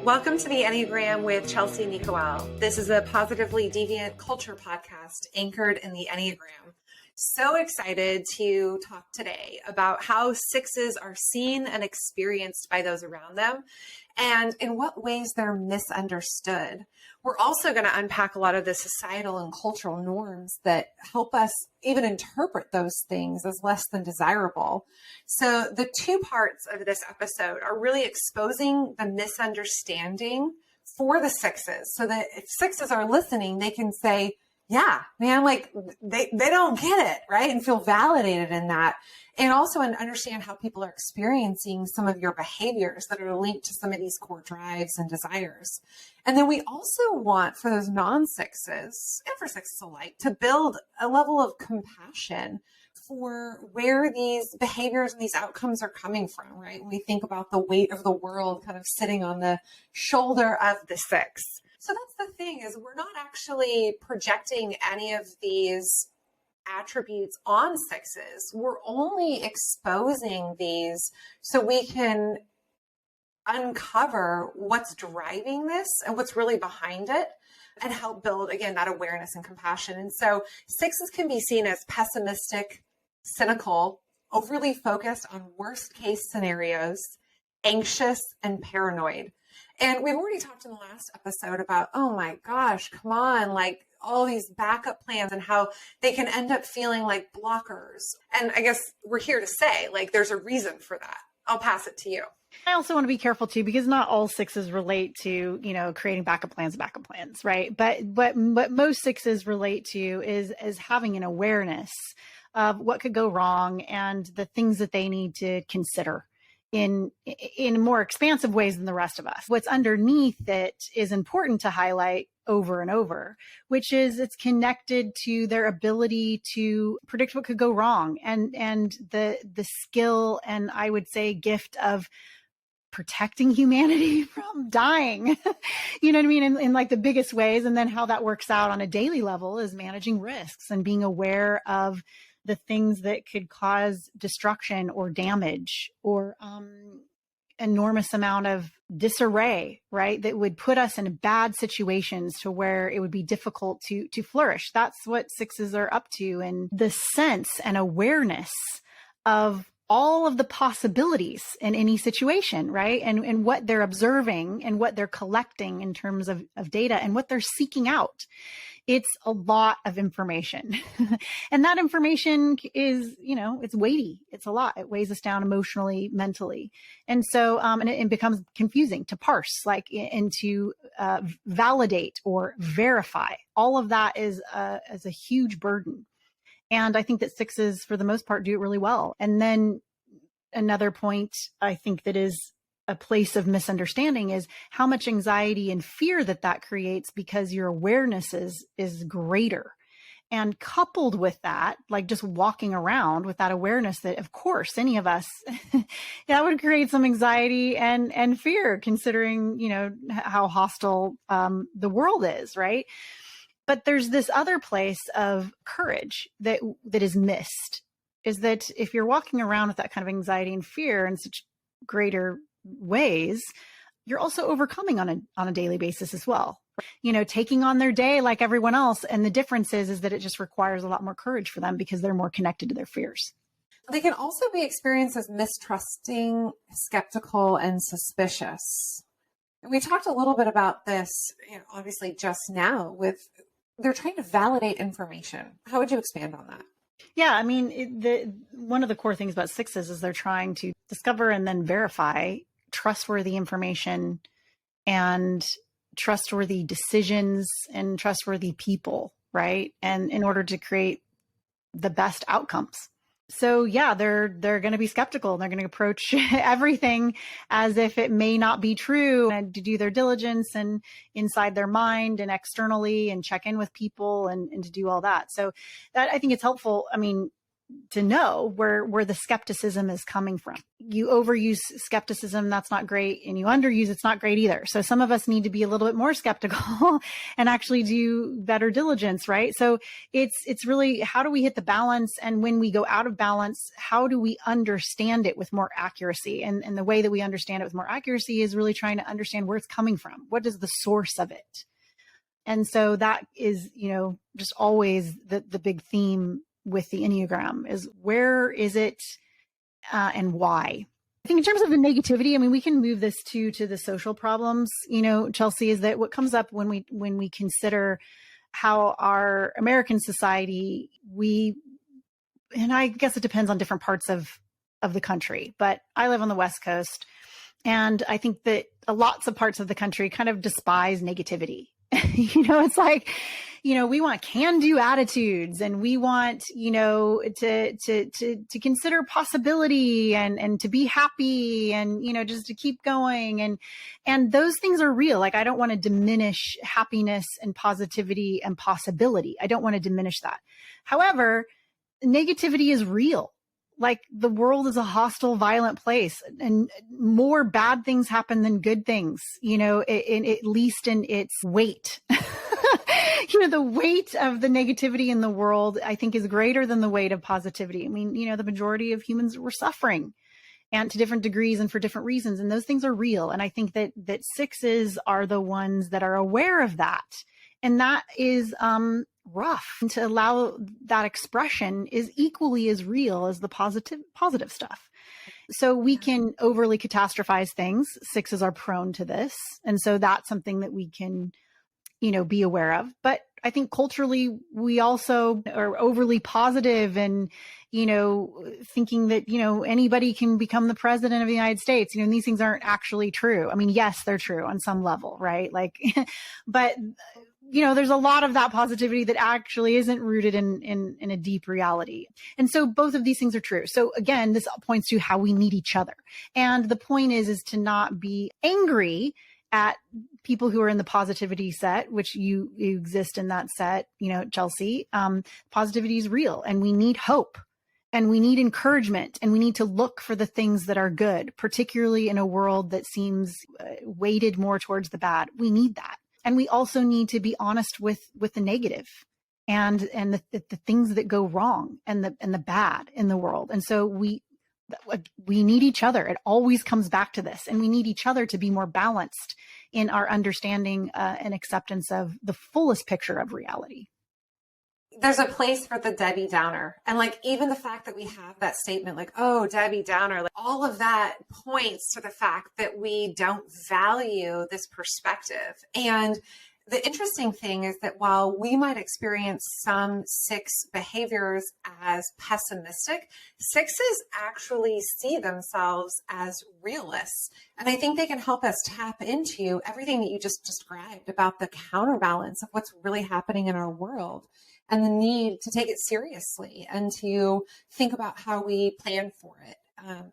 Welcome to the Enneagram with Chelsea Nicole. This is a positively deviant culture podcast anchored in the Enneagram. So excited to talk today about how sixes are seen and experienced by those around them and in what ways they're misunderstood. We're also going to unpack a lot of the societal and cultural norms that help us even interpret those things as less than desirable. So the two parts of this episode are really exposing the misunderstanding for the sixes so that if sixes are listening, they can say, yeah, man, like they don't get it, right? And feel validated in that. And also understand how people are experiencing some of your behaviors that are linked to some of these core drives and desires. And then we also want for those non-sixes and for sixes alike to build a level of compassion for where these behaviors and these outcomes are coming from, right? When we think about the weight of the world kind of sitting on the shoulder of the six. So that's the thing is we're not actually projecting any of these attributes on sixes. We're only exposing these so we can uncover what's driving this and what's really behind it and help build, again, that awareness and compassion. And so sixes can be seen as pessimistic, cynical, overly focused on worst case scenarios, anxious, and paranoid. And we've already talked in the last episode about, oh my gosh, come on, like all these backup plans and how they can end up feeling like blockers. And I guess we're here to say, like, there's a reason for that. I'll pass it to you. I also want to be careful too, because not all sixes relate to, creating backup plans, right? But what most sixes relate to is having an awareness of what could go wrong and the things that they need to consider in more expansive ways than the rest of us. What's underneath it is important to highlight over and over, which is it's connected to their ability to predict what could go wrong and the skill and I would say gift of protecting humanity from dying, you know what I mean? In like the biggest ways. And then how that works out on a daily level is managing risks and being aware of the things that could cause destruction or damage or enormous amount of disarray, right? That would put us in bad situations to where it would be difficult to flourish. That's what sixes are up to. And the sense and awareness of all of the possibilities in any situation, right? And what they're observing and what they're collecting in terms of data and what they're seeking out. It's a lot of information. And that information is, it's weighty. It's a lot. It weighs us down emotionally, mentally. And so, and it becomes confusing to parse, and to validate or verify. All of that is a huge burden. And I think that sixes, for the most part, do it really well. And then another point I think that is a place of misunderstanding is how much anxiety and fear that creates because your awareness is greater. And coupled with that, like just walking around with that awareness that, of course, any of us, that would create some anxiety and fear considering, how hostile the world is, right? But there's this other place of courage that is missed, is that if you're walking around with that kind of anxiety and fear in such greater ways, you're also overcoming on a daily basis as well. Taking on their day like everyone else. And the difference is that it just requires a lot more courage for them because they're more connected to their fears. They can also be experienced as mistrusting, skeptical, and suspicious. And we talked a little bit about this, obviously just now with they're trying to validate information. How would you expand on that? Yeah, I mean, one of the core things about sixes is they're trying to discover and then verify trustworthy information and trustworthy decisions and trustworthy people, right? And in order to create the best outcomes. So yeah, they're going to be skeptical. They're going to approach everything as if it may not be true, and to do their diligence and inside their mind and externally and check in with people and to do all that. So that I think it's helpful. I mean, know where the skepticism is coming from. You overuse skepticism, that's not great, and you underuse it's not great either. So some of us need to be a little bit more skeptical and actually do better diligence, right? So it's really, how do we hit the balance? And when we go out of balance, how do we understand it with more accuracy? And the way that we understand it with more accuracy is really trying to understand where it's coming from. What is the source of it? And so that is, just always the big theme with the Enneagram is, where is it and why? I think in terms of the negativity, I mean, we can move this to the social problems, Chelsea, is that what comes up when we consider how our American society, and I guess it depends on different parts of the country, but I live on the West Coast, and I think that lots of parts of the country kind of despise negativity. It's like, we want can-do attitudes, and we want, to consider possibility and to be happy and, just to keep going. And those things are real. Like, I don't want to diminish happiness and positivity and possibility. I don't want to diminish that. However, negativity is real. Like, the world is a hostile, violent place, and more bad things happen than good things, at least in its weight. The weight of the negativity in the world, I think, is greater than the weight of positivity. I mean, the majority of humans were suffering, and to different degrees and for different reasons. And those things are real. And I think that sixes are the ones that are aware of that. And that is rough. And to allow that expression is equally as real as the positive stuff. So we can overly catastrophize things. Sixes are prone to this. And so that's something that we can, be aware of. But I think culturally, we also are overly positive and, thinking that, anybody can become the president of the United States, and these things aren't actually true. I mean, yes, they're true on some level, right? Like, but there's a lot of that positivity that actually isn't rooted in a deep reality. And so both of these things are true. So again, this points to how we need each other. And the point is to not be angry at people who are in the positivity set, which you exist in that set, Chelsea. Positivity is real, and we need hope. And we need encouragement, and we need to look for the things that are good, particularly in a world that seems weighted more towards the bad. We need that. And we also need to be honest with the negative and the things that go wrong and the bad in the world. And so we need each other. It always comes back to this. And we need each other to be more balanced in our understanding and acceptance of the fullest picture of reality. There's a place for the Debbie Downer. And like, even the fact that we have that statement, like, oh, Debbie Downer, like, all of that points to the fact that we don't value this perspective. And the interesting thing is that while we might experience some six behaviors as pessimistic, sixes actually see themselves as realists. And I think they can help us tap into everything that you just described about the counterbalance of what's really happening in our world, and the need to take it seriously and to think about how we plan for it.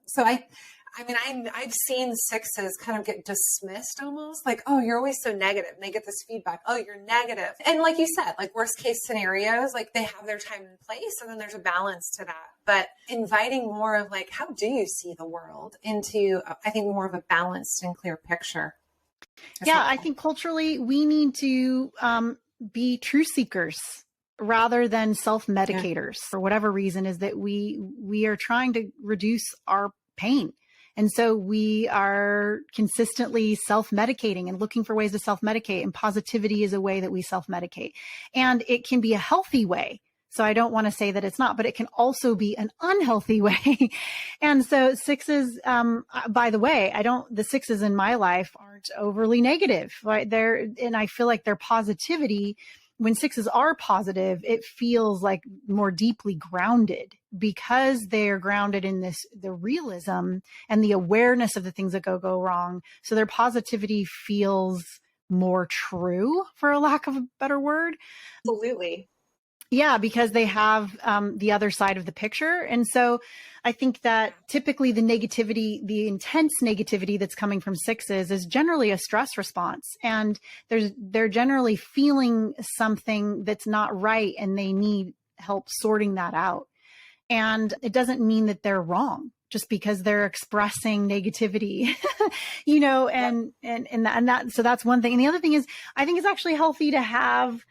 So I've seen sixes kind of get dismissed almost, like, oh, you're always so negative. And they get this feedback, oh, you're negative. And like you said, like, worst case scenarios, like, they have their time and place, and then there's a balance to that. But inviting more of like, how do you see the world, into, I think, more of a balanced and clear picture. Yeah, I think culturally we need to be truth seekers rather than self-medicators. For whatever reason, is that we are trying to reduce our pain. And so we are consistently self-medicating and looking for ways to self-medicate. And positivity is a way that we self-medicate. And it can be a healthy way. So I don't want to say that it's not, but it can also be an unhealthy way. And so sixes, by the way, the sixes in my life aren't overly negative, right? And I feel like their positivity, when sixes are positive, it feels like more deeply grounded, because they're grounded in the realism and the awareness of the things that go wrong. So their positivity feels more true, for a lack of a better word. Absolutely. Yeah, because they have the other side of the picture. And so I think that typically the negativity, the intense negativity that's coming from sixes, is generally a stress response. And they're generally feeling something that's not right, and they need help sorting that out. And it doesn't mean that they're wrong just because they're expressing negativity, so that's one thing. And the other thing is, I think it's actually healthy to have,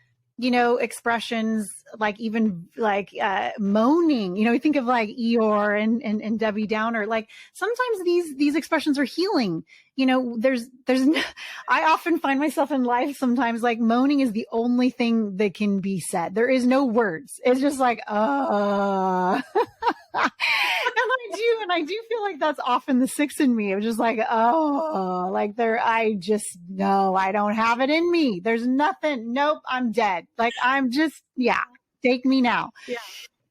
expressions like even like moaning, you think of like Eeyore and Debbie Downer, like sometimes these expressions are healing. I often find myself in life sometimes like moaning is the only thing that can be said. There is no words. It's just like, and I do feel like that's often the six in me. It was just like, like no, I don't have it in me. There's nothing. Nope. I'm dead. Like take me now. Yeah.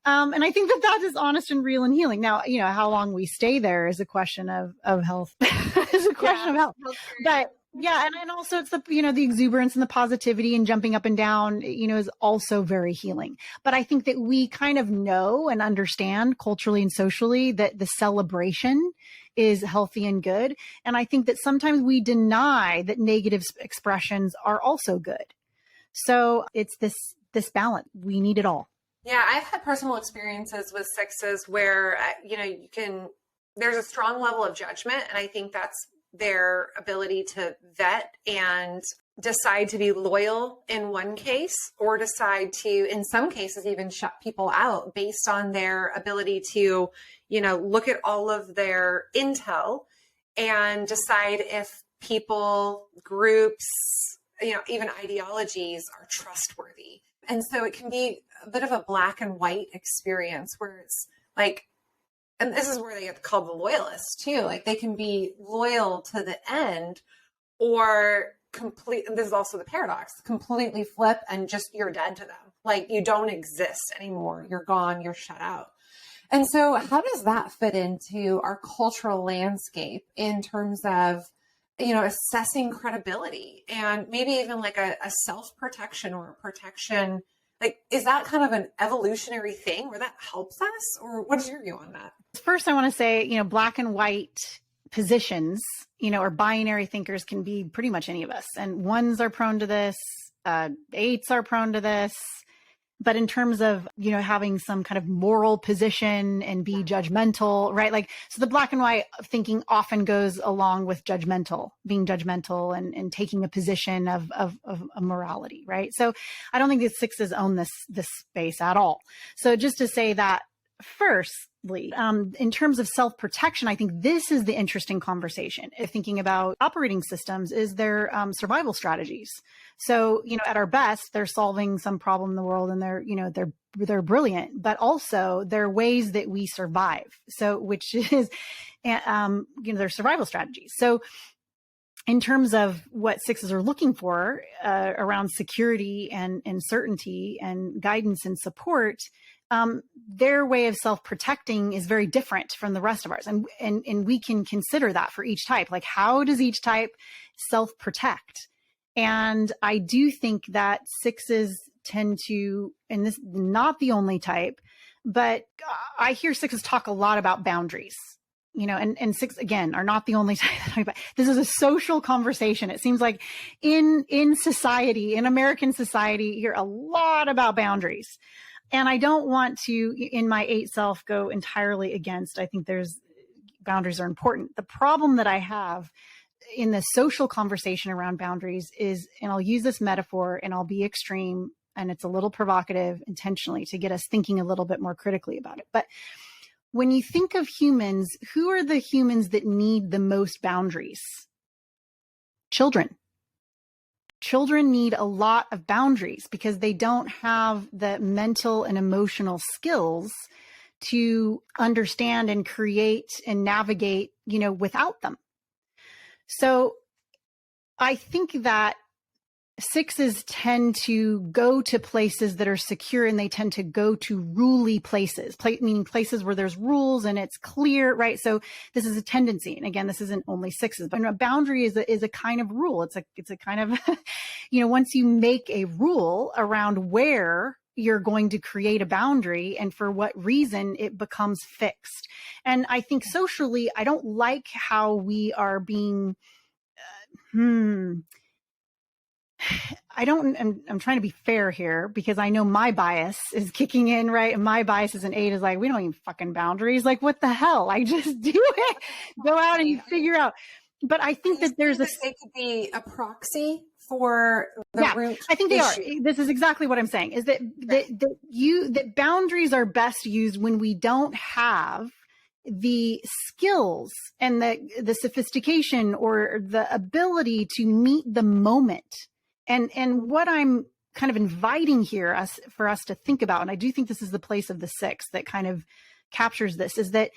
And I think that is honest and real and healing. Now, how long we stay there is a question of health, is a question of health. But yeah. And also it's the exuberance and the positivity and jumping up and down, is also very healing. But I think that we kind of know and understand culturally and socially that the celebration is healthy and good. And I think that sometimes we deny that negative expressions are also good. So it's this balance. We need it all. Yeah, I've had personal experiences with sixes where, there's a strong level of judgment. And I think that's their ability to vet and decide to be loyal in one case, or decide to, in some cases, even shut people out based on their ability to, look at all of their intel and decide if people, groups, even ideologies are trustworthy. And so it can be a bit of a black and white experience where it's like, and this is where they get called the loyalists too. Like they can be loyal to the end, or this is also the paradox, completely flip and just you're dead to them. Like you don't exist anymore. You're gone. You're shut out. And so how does that fit into our cultural landscape in terms of, assessing credibility and maybe even like a self-protection or a protection? Like, is that kind of an evolutionary thing where that helps us? Or what is your view on that? First, I want to say, black and white positions, or binary thinkers can be pretty much any of us. And ones are prone to this, eights are prone to this. But in terms of, having some kind of moral position and be judgmental, right? Like, so the black and white thinking often goes along with being judgmental and taking a position of morality, right? So I don't think the sixes own this space at all. So just to say that firstly, in terms of self-protection, I think this is the interesting conversation. Thinking about operating systems is their survival strategies. So, at our best, they're solving some problem in the world and they're brilliant, but also they're ways that we survive. So, which is, their survival strategies. So in terms of what sixes are looking for around security and certainty and guidance and support, their way of self-protecting is very different from the rest of ours. And we can consider that for each type. Like, how does each type self-protect? And I do think that sixes tend to, and this is not the only type, but I hear sixes talk a lot about boundaries, and six, again, are not the only type. This is a social conversation. It seems like in society, in American society, you hear a lot about boundaries. And I don't want to, in my eight self, go entirely against. I think boundaries are important. The problem that I have in the social conversation around boundaries is, and I'll use this metaphor and I'll be extreme and it's a little provocative intentionally to get us thinking a little bit more critically about it. But when you think of humans, who are the humans that need the most boundaries? Children. Children need a lot of boundaries because they don't have the mental and emotional skills to understand and create and navigate, without them. So I think that sixes tend to go to places that are secure and they tend to go to ruly places, meaning places where there's rules and it's clear, right? So this is a tendency. And again, this isn't only sixes, but a boundary is a kind of rule. It's a kind of, once you make a rule around where you're going to create a boundary and for what reason, it becomes fixed. And I think socially, I don't like how we are being, I'm trying to be fair here because I know my bias is kicking in, right? And my bias as an 8 is like, we don't even fucking boundaries. Like, what the hell? Like, just do it. Go out and you figure out. But I think that there's they could be a proxy for the root I think they are. This is exactly what I'm saying is that boundaries are best used when we don't have the skills and the sophistication or the ability to meet the moment. And what I'm kind of inviting here for us to think about, and I do think this is the place of the 6 that kind of captures this, is that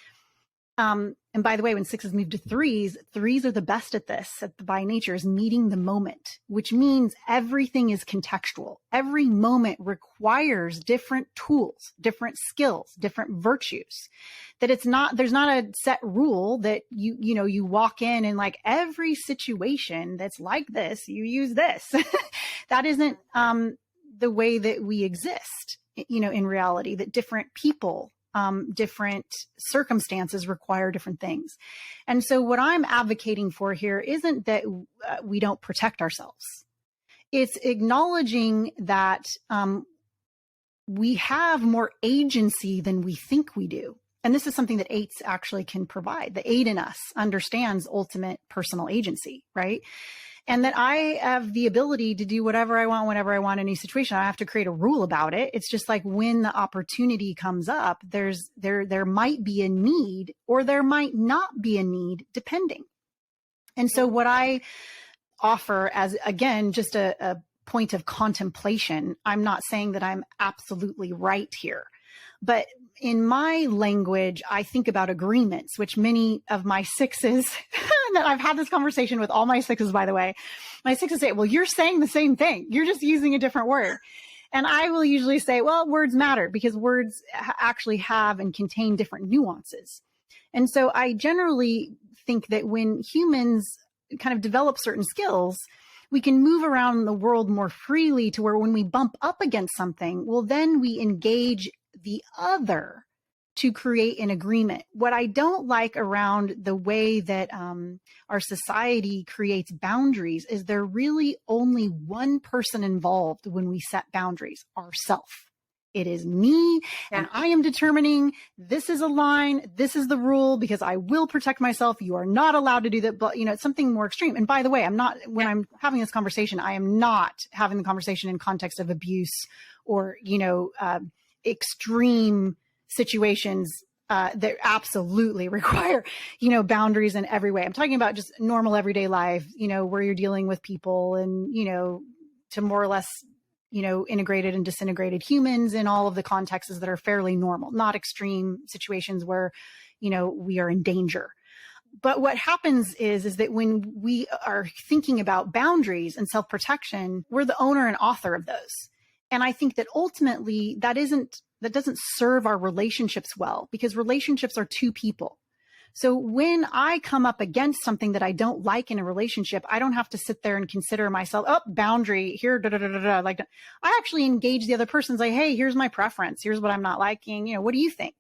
and by the way, when 6s move to 3s are the best at this by nature, is meeting the moment, which means everything is contextual. Every moment requires different tools, different skills, different virtues. That there's not a set rule that you walk in and like every situation that's like this, you use this. That isn't the way that we exist, in reality, that different people, different circumstances require different things. And so what I'm advocating for here isn't that we don't protect ourselves. It's acknowledging that we have more agency than we think we do. And this is something that 8s actually can provide. The 8 in us understands ultimate personal agency, right? And that I have the ability to do whatever I want, whenever I want in any situation. I have to create a rule about it. It's just like when the opportunity comes up, there might be a need or there might not be a need, depending. And so what I offer as, again, just a point of contemplation, I'm not saying that I'm absolutely right here, but in my language, I think about agreements, which many of my 6s, that I've had this conversation with all my 6s, by the way, my 6s say, well, you're saying the same thing. You're just using a different word. And I will usually say, well, words matter because words actually have and contain different nuances. And so I generally think that when humans kind of develop certain skills, we can move around the world more freely to where when we bump up against something, well, then we engage the other to create an agreement. What I don't like around the way that our society creates boundaries is there really only one person involved when we set boundaries, ourself. It is me, and I am determining this is a line, this is the rule, because I will protect myself. You are not allowed to do that, but it's something more extreme. And by the way, I'm having this conversation, I am not having the conversation in context of abuse or, extreme situations that absolutely require, boundaries in every way. I'm talking about just normal everyday life, where you're dealing with people and, to more or less, integrated and disintegrated humans in all of the contexts that are fairly normal, not extreme situations where, we are in danger. But what happens is that when we are thinking about boundaries and self-protection, we're the owner and author of those. And I think that ultimately that doesn't serve our relationships well, because relationships are two people. So when I come up against something that I don't like in a relationship, I don't have to sit there and consider myself, boundary here, Like, I actually engage the other person and say, hey, here's my preference. Here's what I'm not liking. What do you think?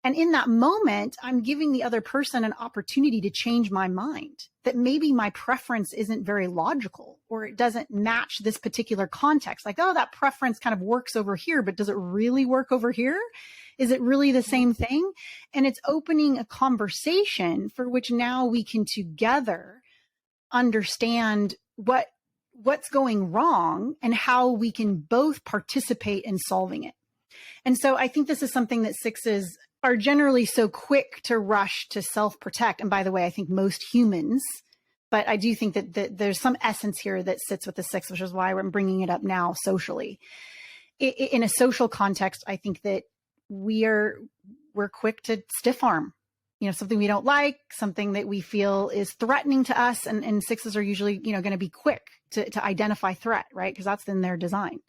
And in that moment, I'm giving the other person an opportunity to change my mind, that maybe my preference isn't very logical or it doesn't match this particular context. Like, that preference kind of works over here, but does it really work over here? Is it really the same thing? And it's opening a conversation for which now we can together understand what's going wrong and how we can both participate in solving it. And so I think this is something that 6s are generally so quick to rush to self-protect. And by the way, I think most humans, but I do think that there's some essence here that sits with the 6, which is why I'm bringing it up now socially. In a social context, I think that we're quick to stiff arm, something we don't like, something that we feel is threatening to us. And 6s are usually, going to be quick to identify threat, right? Because that's in their design.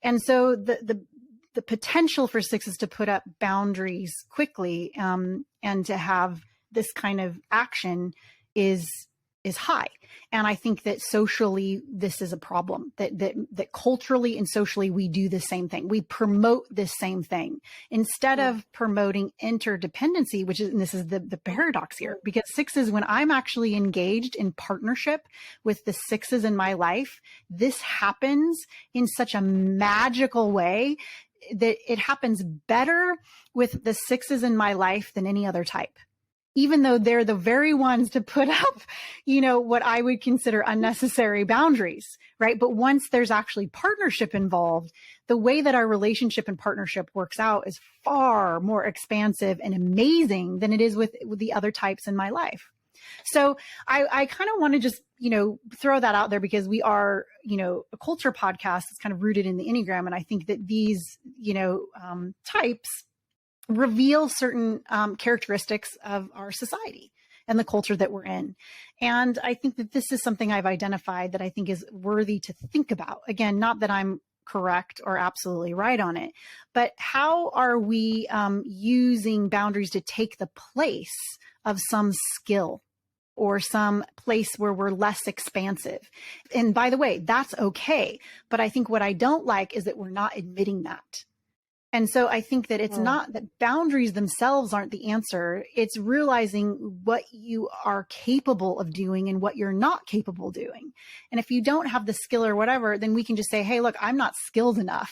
And so the potential for 6s to put up boundaries quickly and to have this kind of action is is high. And I think that socially, this is a problem, that culturally and socially, we do the same thing. We promote this same thing instead of promoting interdependency, which is, and this is the paradox here, because sixes, when I'm actually engaged in partnership with the sixes in my life, this happens in such a magical way that it happens better with the sixes in my life than any other type, even though they're the very ones to put up, what I would consider unnecessary boundaries, right? But once there's actually partnership involved, the way that our relationship and partnership works out is far more expansive and amazing than it is with the other types in my life. So I kind of want to just, throw that out there, because we are, a culture podcast that's kind of rooted in the Enneagram. And I think that these, types reveal certain characteristics of our society and the culture that we're in. And I think that this is something I've identified that I think is worthy to think about. Again, not that I'm correct or absolutely right on it, but how are we using boundaries to take the place of some skill or some place where we're less expansive? And by the way, that's okay. But I think what I don't like is that we're not admitting that. And so I think that it's not that boundaries themselves aren't the answer. It's realizing what you are capable of doing and what you're not capable of doing. And if you don't have the skill or whatever, then we can just say, hey, look, I'm not skilled enough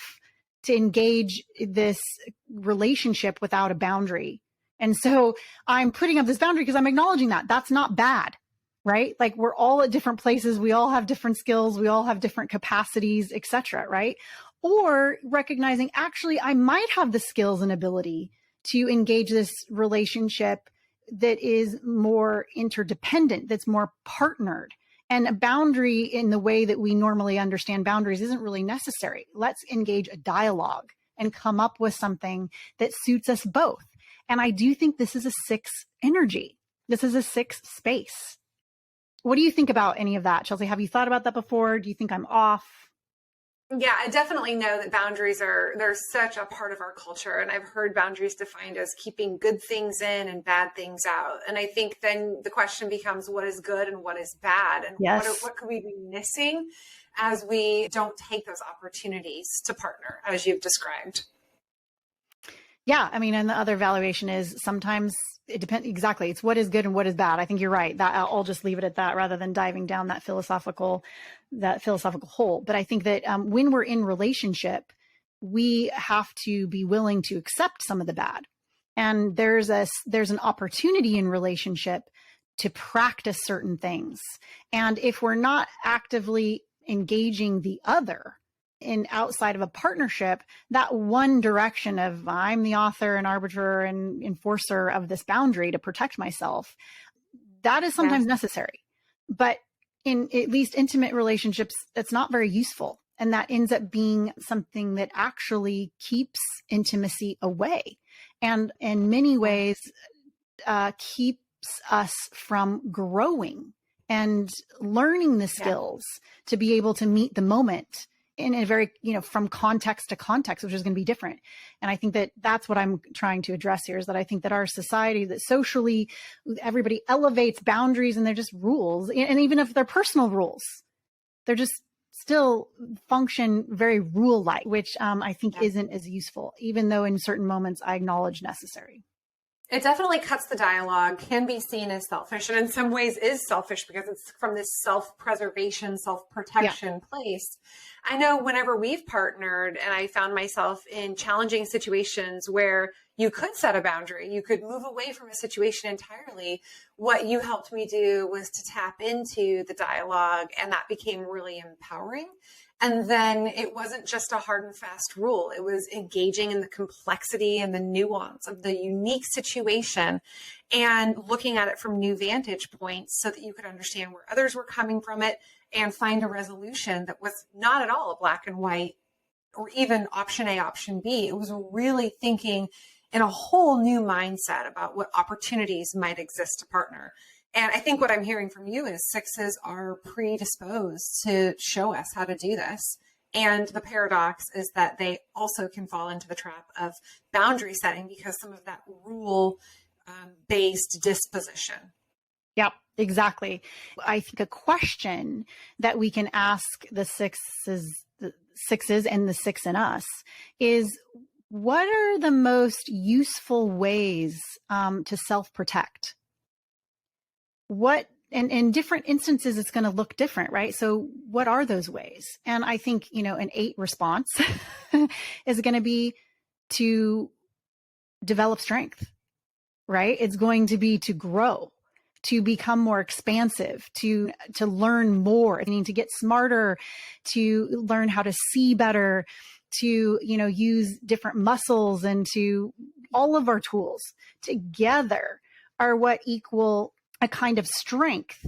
to engage this relationship without a boundary. And so I'm putting up this boundary because I'm acknowledging that. That's not bad, right? Like, we're all at different places. We all have different skills. We all have different capacities, et cetera, right? Or recognizing, actually, I might have the skills and ability to engage this relationship that is more interdependent, that's more partnered. And a boundary in the way that we normally understand boundaries isn't really necessary. Let's engage a dialogue and come up with something that suits us both. And I do think this is a six energy. This is a six space. What do you think about any of that, Chelsea? Have you thought about that before? Do you think I'm off? Yeah, I definitely know that boundaries they're such a part of our culture. And I've heard boundaries defined as keeping good things in and bad things out. And I think then the question becomes, what is good and what is bad? And what could we be missing as we don't take those opportunities to partner, as you've described? Yeah. I mean, and the other valuation is sometimes it depends. Exactly. It's what is good and what is bad. I think you're right. That I'll just leave it at that rather than diving down that philosophical hole. But I think that when we're in relationship, we have to be willing to accept some of the bad. And there's an opportunity in relationship to practice certain things. And if we're not actively engaging the other in outside of a partnership, that one direction of I'm the author and arbiter and enforcer of this boundary to protect myself, that is sometimes necessary. But in at least intimate relationships, it's not very useful. And that ends up being something that actually keeps intimacy away. And in many ways, keeps us from growing and learning the skills to be able to meet the moment in a very, from context to context, which is going to be different. And I think that that's what I'm trying to address here, is that I think that our society, that socially everybody elevates boundaries and they're just rules. And even if they're personal rules, they're just still function very rule-like, which I think isn't as useful, even though in certain moments I acknowledge necessary. It definitely cuts the dialogue, can be seen as selfish, and in some ways is selfish because it's from this self-preservation, self-protection place. I know whenever we've partnered and I found myself in challenging situations where you could set a boundary, you could move away from a situation entirely. What you helped me do was to tap into the dialogue, and that became really empowering. And then it wasn't just a hard and fast rule. It was engaging in the complexity and the nuance of the unique situation and looking at it from new vantage points so that you could understand where others were coming from it and find a resolution that was not at all a black and white or even option A, option B. It was really thinking in a whole new mindset about what opportunities might exist to partner. And I think what I'm hearing from you is sixes are predisposed to show us how to do this. And the paradox is that they also can fall into the trap of boundary setting because some of that rule based disposition. Yep, exactly. I think a question that we can ask the sixes and the six in us is, what are the most useful ways to self-protect? What, and in different instances, it's going to look different, right? So what are those ways? And I think, an 8 response is going to be to develop strength, right? It's going to be to grow, to become more expansive, to learn more, to get smarter, to learn how to see better, to, use different muscles, and to all of our tools together are what equal a kind of strength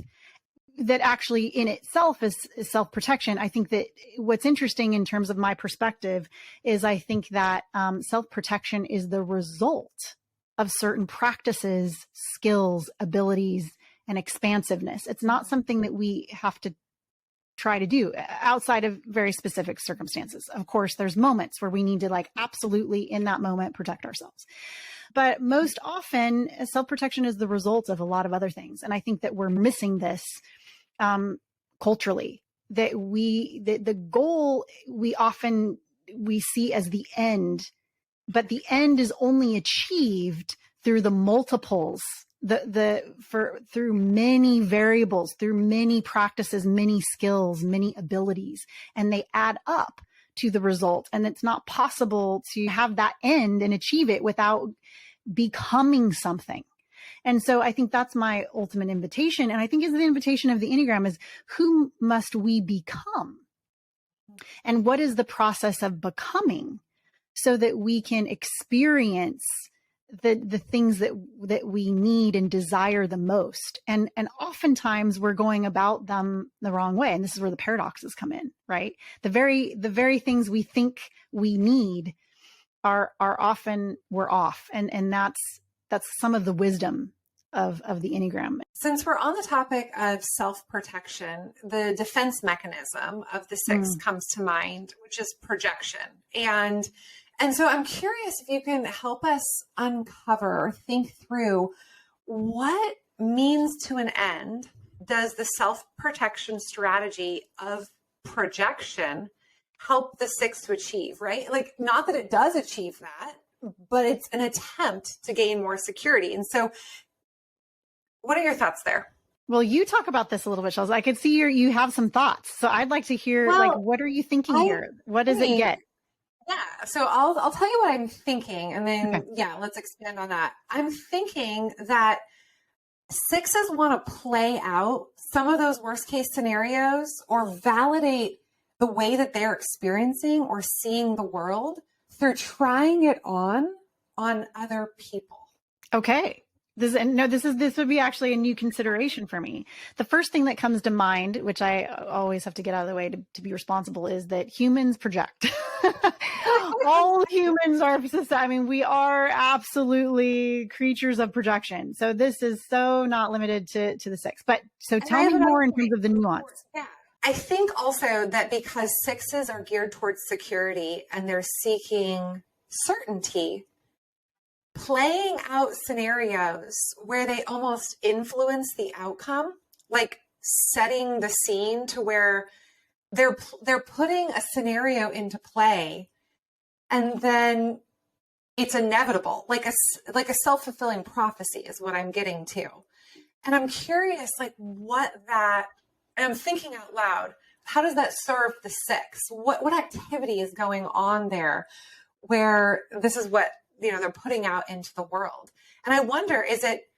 that actually in itself is self-protection. I think that what's interesting in terms of my perspective is I think that self-protection is the result of certain practices, skills, abilities, and expansiveness. It's not something that we have to try to do outside of very specific circumstances. Of course, there's moments where we need to absolutely in that moment protect ourselves. But most often, self-protection is the result of a lot of other things. And I think that we're missing this culturally, that the goal we see as the end, but the end is only achieved through the multiples, through many variables, through many practices, many skills, many abilities, and they add up to the result. And it's not possible to have that end and achieve it without becoming something. And so I think that's my ultimate invitation. And I think is the invitation of the Enneagram is, who must we become? And what is the process of becoming so that we can experience the things that we need and desire the most? And oftentimes we're going about them the wrong way. And this is where the paradoxes come in, right? The very things we think we need are often we're off. And that's some of the wisdom of the Enneagram. Since we're on the topic of self-protection, the defense mechanism of the 6 comes to mind, which is projection. And so I'm curious if you can help us uncover or think through, what means to an end does the self-protection strategy of projection help the 6 to achieve, right? Not that it does achieve that, but it's an attempt to gain more security. And so what are your thoughts there? Well, you talk about this a little bit, Chelsea. I could see you have some thoughts. So I'd like to hear, what are you thinking here? What does it get? Yeah. So I'll tell you what I'm thinking, and then, let's expand on that. I'm thinking that 6s want to play out some of those worst case scenarios or validate the way that they're experiencing or seeing the world through trying it on other people. Okay. This would be actually a new consideration for me. The first thing that comes to mind, which I always have to get out of the way to be responsible, is that humans project. All humans are, we are absolutely creatures of projection. So this is so not limited to the 6. But so tell me more in terms of the nuance. Yeah. I think also that because 6s are geared towards security and they're seeking certainty, playing out scenarios where they almost influence the outcome, like setting the scene to where they're putting a scenario into play, and then it's inevitable, like a self-fulfilling prophecy is what I'm getting to. And I'm curious, and I'm thinking out loud, how does that serve the 6? What activity is going on there where this is what they're putting out into the world? And I wonder,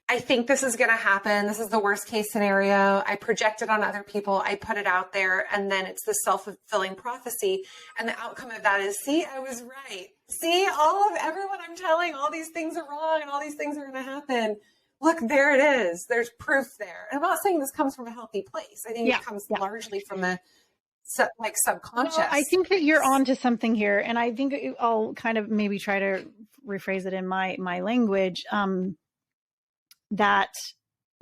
I think this is going to happen. This is the worst case scenario. I project it on other people. I put it out there, and then it's the self-fulfilling prophecy. And the outcome of that is, see, I was right. See, everyone I'm telling, all these things are wrong and all these things are going to happen. Look, there it is. There's proof there. And I'm not saying this comes from a healthy place. I think it comes largely from a subconscious. Well, I think that you're onto something here. And I think I'll kind of maybe try to rephrase it in my language, that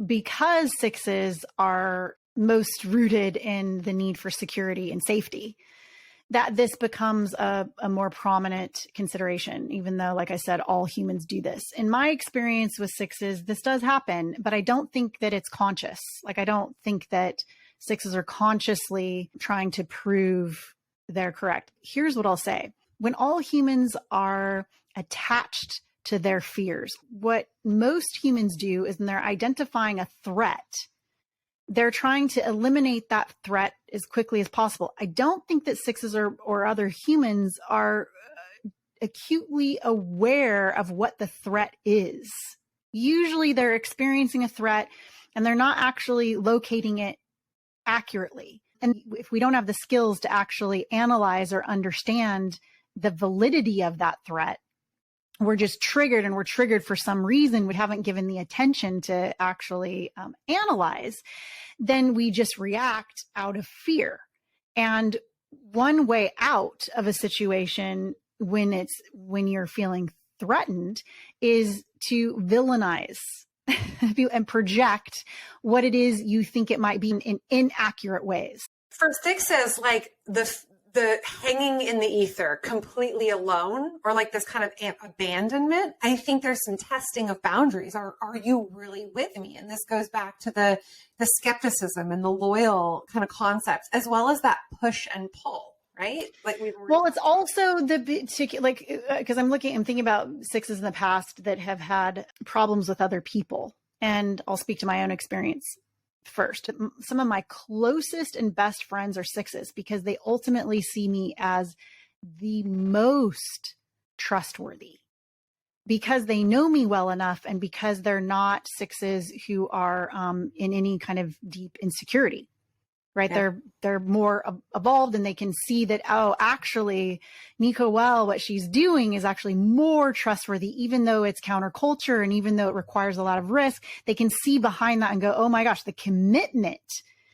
because 6s are most rooted in the need for security and safety, that this becomes a more prominent consideration, even though, like I said, all humans do this. In my experience with sixes, this does happen, but I don't think that it's conscious. Like, I don't think that sixes are consciously trying to prove they're correct. Here's what I'll say. When all humans are attached to their fears, what most humans do is when they're identifying a threat, they're trying to eliminate that threat as quickly as possible. I don't think that sixes or other humans are acutely aware of what the threat is. Usually they're experiencing a threat and they're not actually locating it accurately. And if we don't have the skills to actually analyze or understand the validity of that threat, we're just triggered, and we're triggered for some reason we haven't given the attention to actually analyze, then we just react out of fear. And one way out of a situation when you're feeling threatened is to villainize and project what it is you think it might be in inaccurate ways. For sixes, like the hanging in the ether completely alone, or like this kind of abandonment, I think there's some testing of boundaries. Are you really with me? And this goes back to the skepticism and the loyal kind of concepts, as well as that push and pull, right? Like it's also the particular, because I'm thinking about sixes in the past that have had problems with other people. And I'll speak to my own experience first. Some of my closest and best friends are sixes because they ultimately see me as the most trustworthy, because they know me well enough, and because they're not sixes who are in any kind of deep insecurity, right? Yeah. They're more evolved, and they can see that, oh, actually, Nicole, what she's doing is actually more trustworthy, even though it's counterculture and even though it requires a lot of risk. They can see behind that and go, oh my gosh, the commitment.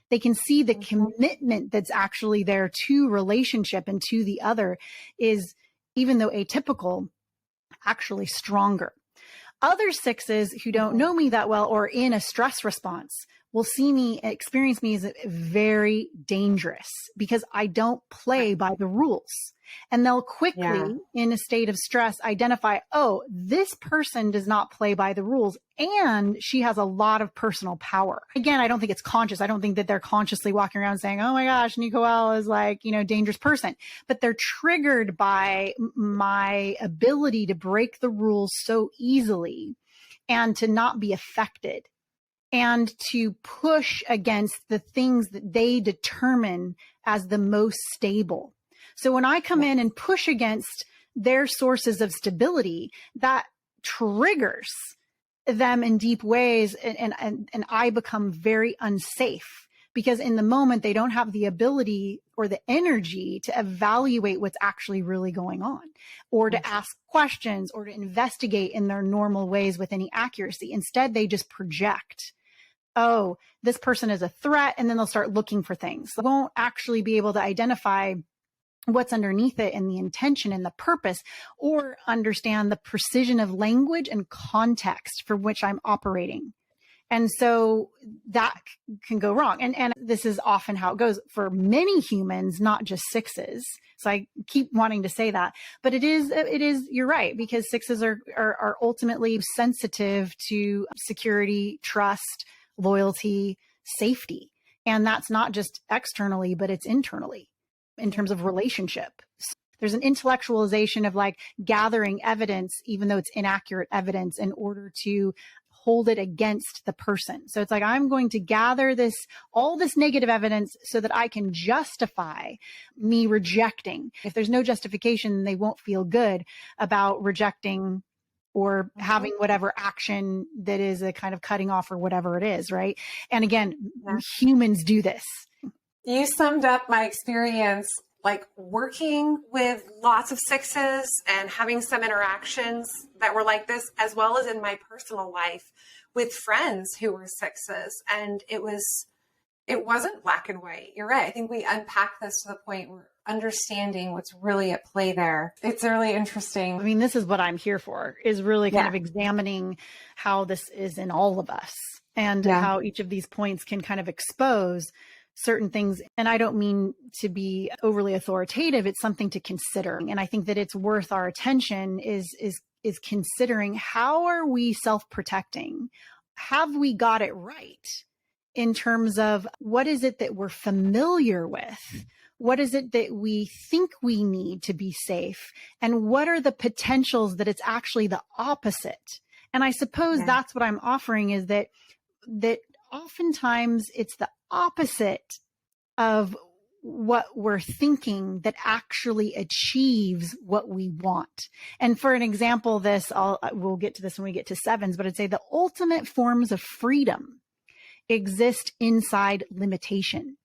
They can see the commitment that's actually there to relationship and to the other is, even though atypical, actually stronger. Other sixes who don't know me that well or in a stress response will experience me as very dangerous because I don't play by the rules. And they'll quickly, in a state of stress, identify, oh, this person does not play by the rules, and she has a lot of personal power. Again, I don't think it's conscious. I don't think that they're consciously walking around saying, oh my gosh, Nicole is like, dangerous person. But they're triggered by my ability to break the rules so easily and to not be affected, and to push against the things that they determine as the most stable. So when I come in and push against their sources of stability, that triggers them in deep ways, and I become very unsafe, because in the moment they don't have the ability or the energy to evaluate what's actually really going on, or to ask questions, or to investigate in their normal ways with any accuracy. Instead, they just project, oh, this person is a threat, and then they'll start looking for things. They won't actually be able to identify what's underneath it and the intention and the purpose, or understand the precision of language and context for which I'm operating. And so that can go wrong. And this is often how it goes for many humans, not just sixes. So I keep wanting to say that, but it is, you're right, because sixes are ultimately sensitive to security, trust, loyalty, safety. And that's not just externally, but it's internally in terms of relationship. There's an intellectualization of like gathering evidence, even though it's inaccurate evidence, in order to hold it against the person. So it's like, I'm going to gather all this negative evidence so that I can justify me rejecting. If there's no justification, they won't feel good about rejecting or having whatever action that is a kind of cutting off or whatever it is, right? And again, humans do this. You summed up my experience, like working with lots of sixes and having some interactions that were like this, as well as in my personal life with friends who were sixes. And it wasn't black and white. You're right. I think we unpacked this to the point where understanding what's really at play there. It's really interesting. I mean, this is what I'm here for, is really kind of examining how this is in all of us, and how each of these points can kind of expose certain things. And I don't mean to be overly authoritative. It's something to consider. And I think that it's worth our attention is considering, how are we self-protecting? Have we got it right in terms of what is it that we're familiar with? What is it that we think we need to be safe? And what are the potentials that it's actually the opposite? And I suppose that's what I'm offering, is that oftentimes it's the opposite of what we're thinking that actually achieves what we want. And for an example, we'll get to this when we get to sevens, but I'd say the ultimate forms of freedom exist inside limitation.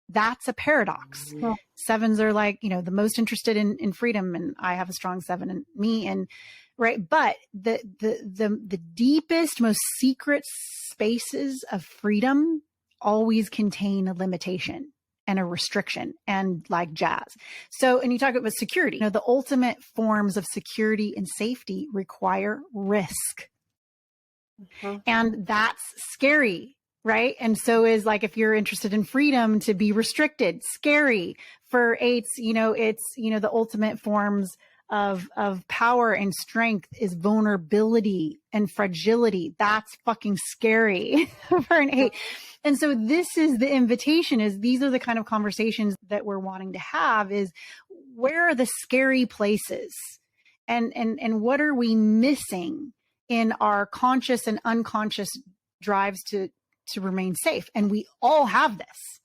That's a paradox. Yeah. Sevens are like, the most interested in freedom, and I have a strong seven in me, and right. But the deepest, most secret spaces of freedom always contain a limitation and a restriction, and like jazz. So, and you talk about security, the ultimate forms of security and safety require risk. Mm-hmm. And that's scary. Right. And so is, like, if you're interested in freedom, to be restricted, scary. For eights, it's, the ultimate forms of power and strength is vulnerability and fragility. That's fucking scary for an eight. And so this is the invitation, is these are the kind of conversations that we're wanting to have, is where are the scary places, and what are we missing in our conscious and unconscious drives to remain safe. And we all have this.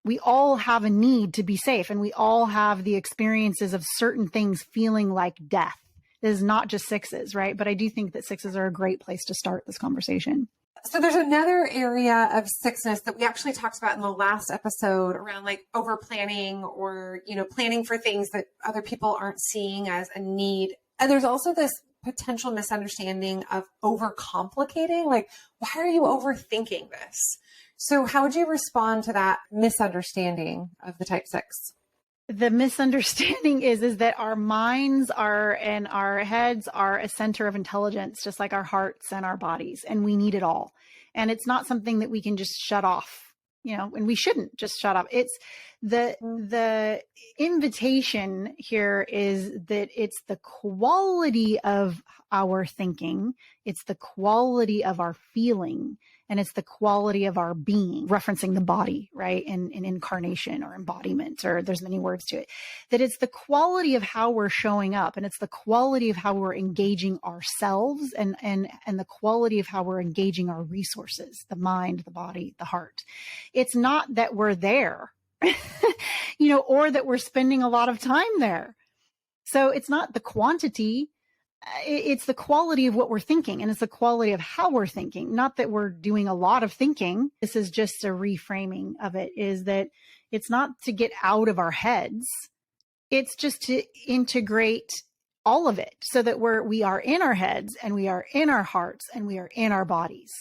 We all have a need to be safe, and we all have the experiences of certain things feeling like death. This is not just sixes, right? But I do think that sixes are a great place to start this conversation. So there's another area of sixness that we actually talked about in the last episode, around like over planning, or, planning for things that other people aren't seeing as a need. And there's also this potential misunderstanding of overcomplicating. Like, why are you overthinking this? So how would you respond to that misunderstanding of the type 6? The misunderstanding is that our minds and our heads are a center of intelligence, just like our hearts and our bodies, and we need it all. And it's not something that we can just shut off, and we shouldn't just shut off. It's the invitation here is that it's the quality of our thinking, it's the quality of our feeling, and it's the quality of our being, referencing the body, right? In incarnation or embodiment, or there's many words to it, that it's the quality of how we're showing up, and it's the quality of how we're engaging ourselves, and the quality of how we're engaging our resources, the mind, the body, the heart. It's not that we're there, or that we're spending a lot of time there. So it's not the quantity, it's the quality of what we're thinking, and it's the quality of how we're thinking. Not that we're doing a lot of thinking. This is just a reframing of it, is that it's not to get out of our heads. It's just to integrate all of it, so that we are in our heads, and we are in our hearts, and we are in our bodies.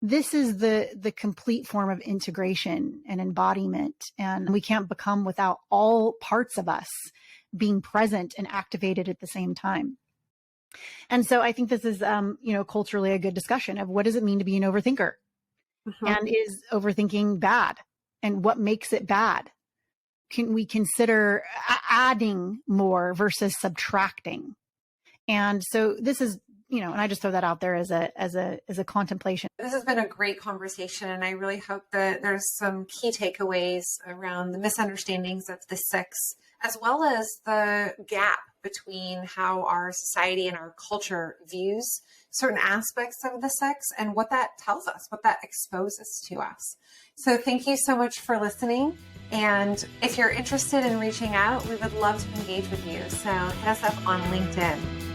This is the complete form of integration and embodiment. And we can't become without all parts of us being present and activated at the same time. And so I think this is, culturally a good discussion of what does it mean to be an overthinker? Mm-hmm. And is overthinking bad? And what makes it bad? Can we consider adding more versus subtracting? And so this is, and I just throw that out there as a contemplation. This has been a great conversation, and I really hope that there's some key takeaways around the misunderstandings of the 6, as well as the gap between how our society and our culture views certain aspects of the 6 and what that tells us, what that exposes to us. So thank you so much for listening. And if you're interested in reaching out, we would love to engage with you. So hit us up on LinkedIn.